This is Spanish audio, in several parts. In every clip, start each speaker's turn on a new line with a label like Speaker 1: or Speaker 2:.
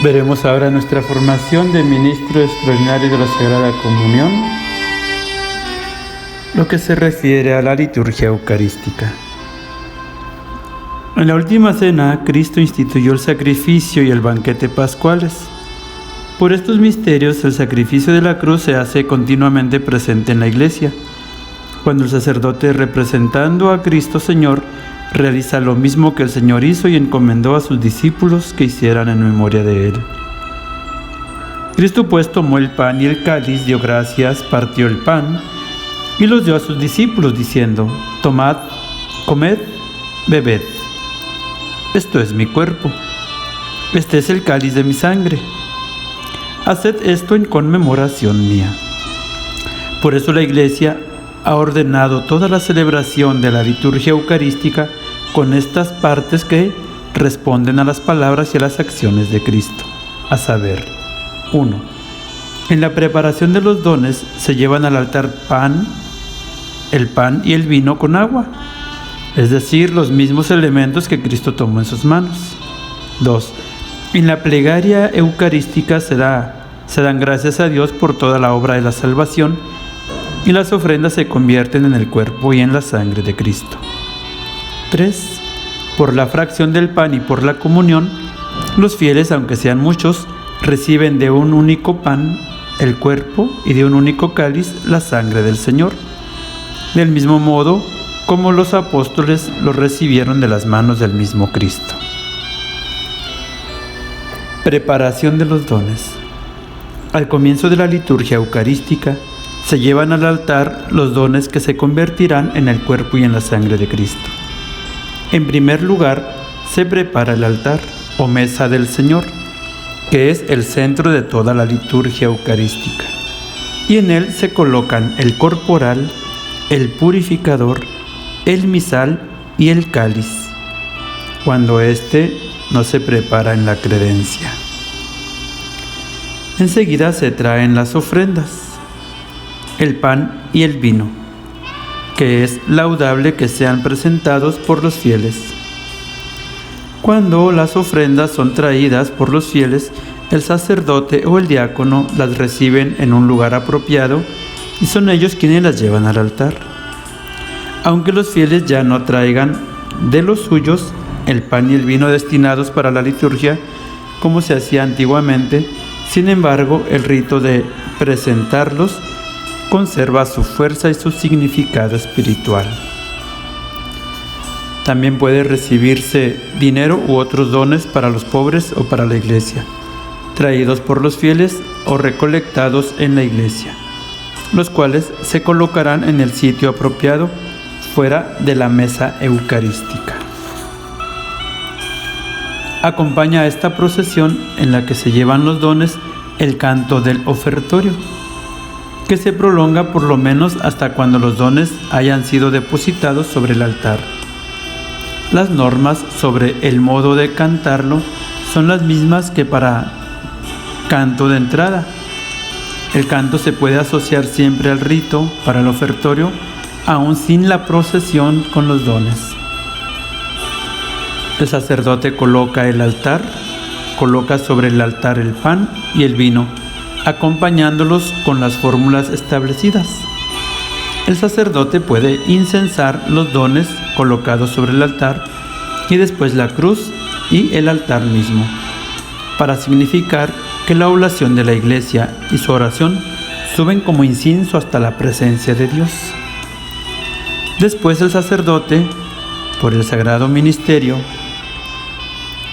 Speaker 1: Veremos ahora nuestra formación de ministro extraordinario de la Sagrada Comunión, lo que se refiere a la liturgia eucarística. En la última cena, Cristo instituyó el sacrificio y el banquete pascuales. Por estos misterios, el sacrificio de la cruz se hace continuamente presente en la Iglesia, cuando el sacerdote, representando a Cristo Señor, realiza lo mismo que el Señor hizo y encomendó a sus discípulos que hicieran en memoria de Él. Cristo pues tomó el pan y el cáliz, dio gracias, partió el pan y los dio a sus discípulos, diciendo: Tomad, comed, bebed. Esto es mi cuerpo. Este es el cáliz de mi sangre. Haced esto en conmemoración mía. Por eso la Iglesia ha ordenado toda la celebración de la liturgia eucarística con estas partes que responden a las palabras y a las acciones de Cristo, a saber: 1. En la preparación de los dones se llevan al altar el pan y el vino con agua, es decir, los mismos elementos que Cristo tomó en sus manos. 2. En la plegaria eucarística se dan gracias a Dios por toda la obra de la salvación, y las ofrendas se convierten en el cuerpo y en la sangre de Cristo. 3. Por la fracción del pan y por la comunión, los fieles, aunque sean muchos, reciben de un único pan el cuerpo y de un único cáliz la sangre del Señor, del mismo modo como los apóstoles lo recibieron de las manos del mismo Cristo. Preparación de los dones. Al comienzo de la liturgia eucarística, se llevan al altar los dones que se convertirán en el cuerpo y en la sangre de Cristo. En primer lugar, se prepara el altar o mesa del Señor, que es el centro de toda la liturgia eucarística, y en él se colocan el corporal, el purificador, el misal y el cáliz, cuando éste no se prepara en la credencia. Enseguida se traen las ofrendas, el pan y el vino, que es laudable que sean presentados por los fieles. Cuando las ofrendas son traídas por los fieles, el sacerdote o el diácono las reciben en un lugar apropiado y son ellos quienes las llevan al altar. Aunque los fieles ya no traigan de los suyos el pan y el vino destinados para la liturgia, como se hacía antiguamente, sin embargo, el rito de presentarlos conserva su fuerza y su significado espiritual. También puede recibirse dinero u otros dones para los pobres o para la Iglesia, traídos por los fieles o recolectados en la Iglesia, los cuales se colocarán en el sitio apropiado fuera de la mesa eucarística. Acompaña a esta procesión en la que se llevan los dones el canto del ofertorio, que se prolonga por lo menos hasta cuando los dones hayan sido depositados sobre el altar. Las normas sobre el modo de cantarlo son las mismas que para canto de entrada. El canto se puede asociar siempre al rito para el ofertorio, aun sin la procesión con los dones. El sacerdote coloca sobre el altar el pan y el vino, acompañándolos con las fórmulas establecidas. El sacerdote puede incensar los dones colocados sobre el altar y después la cruz y el altar mismo, para significar que la oblación de la Iglesia y su oración suben como incienso hasta la presencia de Dios. Después el sacerdote, por el sagrado ministerio,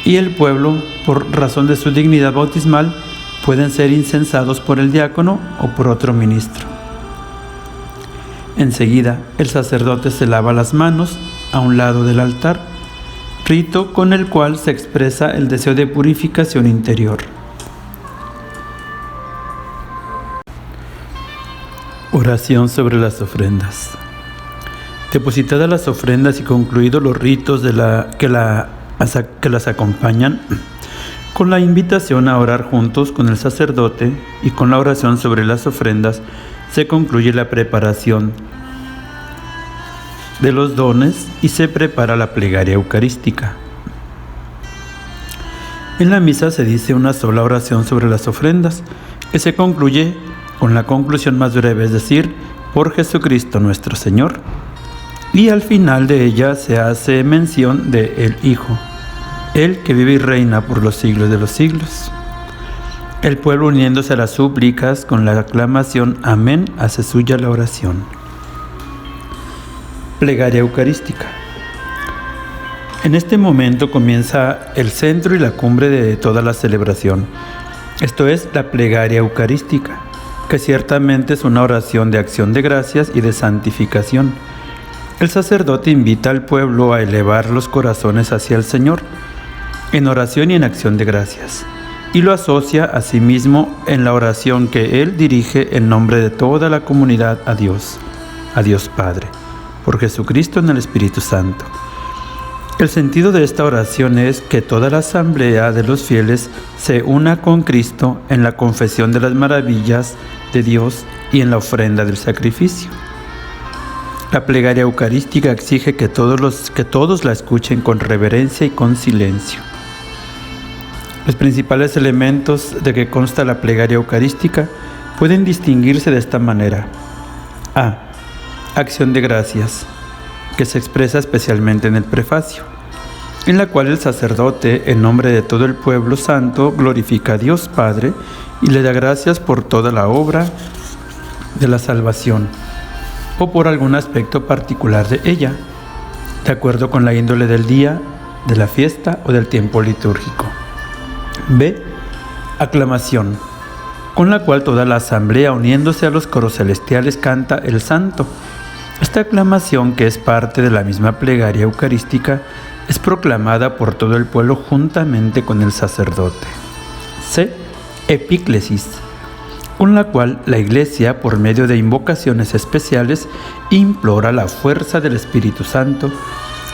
Speaker 1: y el pueblo, por razón de su dignidad bautismal, pueden ser incensados por el diácono o por otro ministro. Enseguida, el sacerdote se lava las manos a un lado del altar, rito con el cual se expresa el deseo de purificación interior. Oración sobre las ofrendas. Depositadas las ofrendas y concluidos los ritos que las acompañan, con la invitación a orar juntos con el sacerdote y con la oración sobre las ofrendas, se concluye la preparación de los dones y se prepara la plegaria eucarística. En la misa se dice una sola oración sobre las ofrendas, que se concluye con la conclusión más breve, es decir, por Jesucristo nuestro Señor. Y al final de ella se hace mención de el Hijo, Él que vive y reina por los siglos de los siglos. El pueblo, uniéndose a las súplicas con la aclamación Amén, hace suya la oración. Plegaria eucarística. En este momento comienza el centro y la cumbre de toda la celebración. Esto es la plegaria eucarística, que ciertamente es una oración de acción de gracias y de santificación. El sacerdote invita al pueblo a elevar los corazones hacia el Señor, en oración y en acción de gracias, y lo asocia a sí mismo en la oración que él dirige en nombre de toda la comunidad a Dios Padre, por Jesucristo en el Espíritu Santo. El sentido de esta oración es que toda la asamblea de los fieles se una con Cristo en la confesión de las maravillas de Dios y en la ofrenda del sacrificio. La plegaria eucarística exige que todos la escuchen con reverencia y con silencio. Los principales elementos de que consta la plegaria eucarística pueden distinguirse de esta manera. A. Acción de gracias, que se expresa especialmente en el prefacio, en la cual el sacerdote, en nombre de todo el pueblo santo, glorifica a Dios Padre y le da gracias por toda la obra de la salvación, o por algún aspecto particular de ella, de acuerdo con la índole del día, de la fiesta o del tiempo litúrgico. B. Aclamación, con la cual toda la asamblea, uniéndose a los coros celestiales, canta el Santo. Esta aclamación, que es parte de la misma plegaria eucarística, es proclamada por todo el pueblo juntamente con el sacerdote. C. Epíclesis, con la cual la Iglesia, por medio de invocaciones especiales, implora la fuerza del Espíritu Santo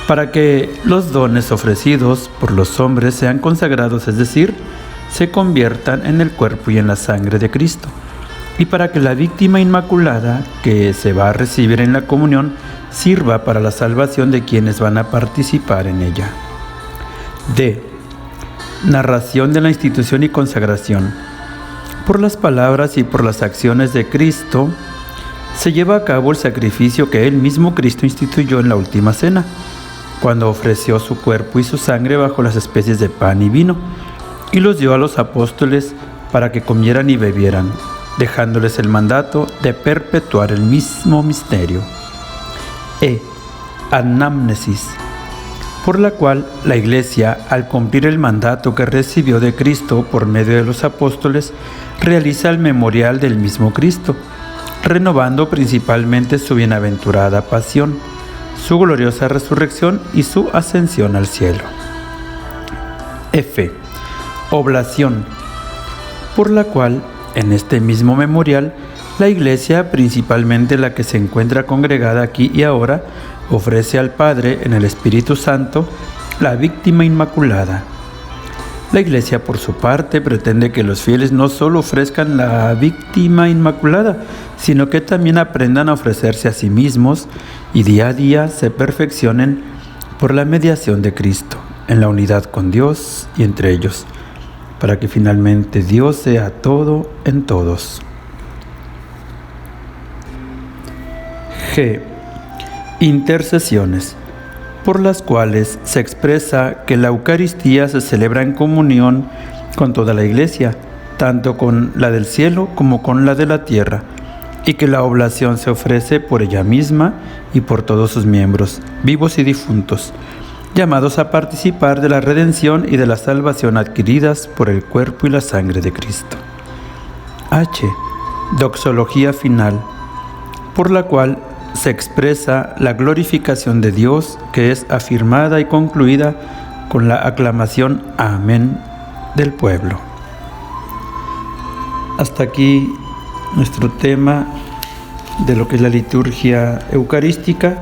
Speaker 1: para que los dones ofrecidos por los hombres sean consagrados, es decir, se conviertan en el cuerpo y en la sangre de Cristo, y para que la víctima inmaculada que se va a recibir en la comunión sirva para la salvación de quienes van a participar en ella. D. Narración de la institución y consagración. Por las palabras y por las acciones de Cristo se lleva a cabo el sacrificio que Él mismo Cristo instituyó en la última cena, cuando ofreció su cuerpo y su sangre bajo las especies de pan y vino, y los dio a los apóstoles para que comieran y bebieran, dejándoles el mandato de perpetuar el mismo misterio. E. Anamnesis, por la cual la Iglesia, al cumplir el mandato que recibió de Cristo por medio de los apóstoles, realiza el memorial del mismo Cristo, renovando principalmente su bienaventurada pasión, su gloriosa resurrección y su ascensión al cielo. F. Oblación, por la cual, en este mismo memorial, la Iglesia, principalmente la que se encuentra congregada aquí y ahora, ofrece al Padre en el Espíritu Santo la víctima inmaculada. La Iglesia, por su parte, pretende que los fieles no solo ofrezcan la víctima inmaculada, sino que también aprendan a ofrecerse a sí mismos y día a día se perfeccionen por la mediación de Cristo, en la unidad con Dios y entre ellos, para que finalmente Dios sea todo en todos. G. Intercesiones, por las cuales se expresa que la Eucaristía se celebra en comunión con toda la Iglesia, tanto con la del cielo como con la de la tierra, y que la oblación se ofrece por ella misma y por todos sus miembros, vivos y difuntos, llamados a participar de la redención y de la salvación adquiridas por el cuerpo y la sangre de Cristo. H. Doxología final, por la cual se expresa la glorificación de Dios, que es afirmada y concluida con la aclamación Amén del pueblo. Hasta aquí nuestro tema de lo que es la liturgia eucarística.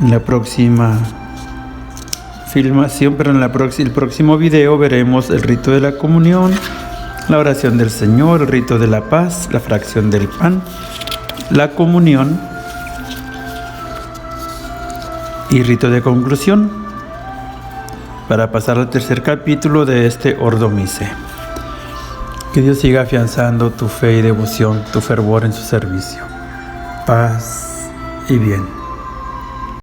Speaker 1: En la próxima filmación, pero el próximo video veremos el rito de la comunión, la oración del Señor, el rito de la paz, la fracción del pan, la comunión y rito de conclusión. para pasar al tercer capítulo de este Ordo Misse. Que Dios siga afianzando tu fe y devoción, tu fervor en su servicio. Paz y bien.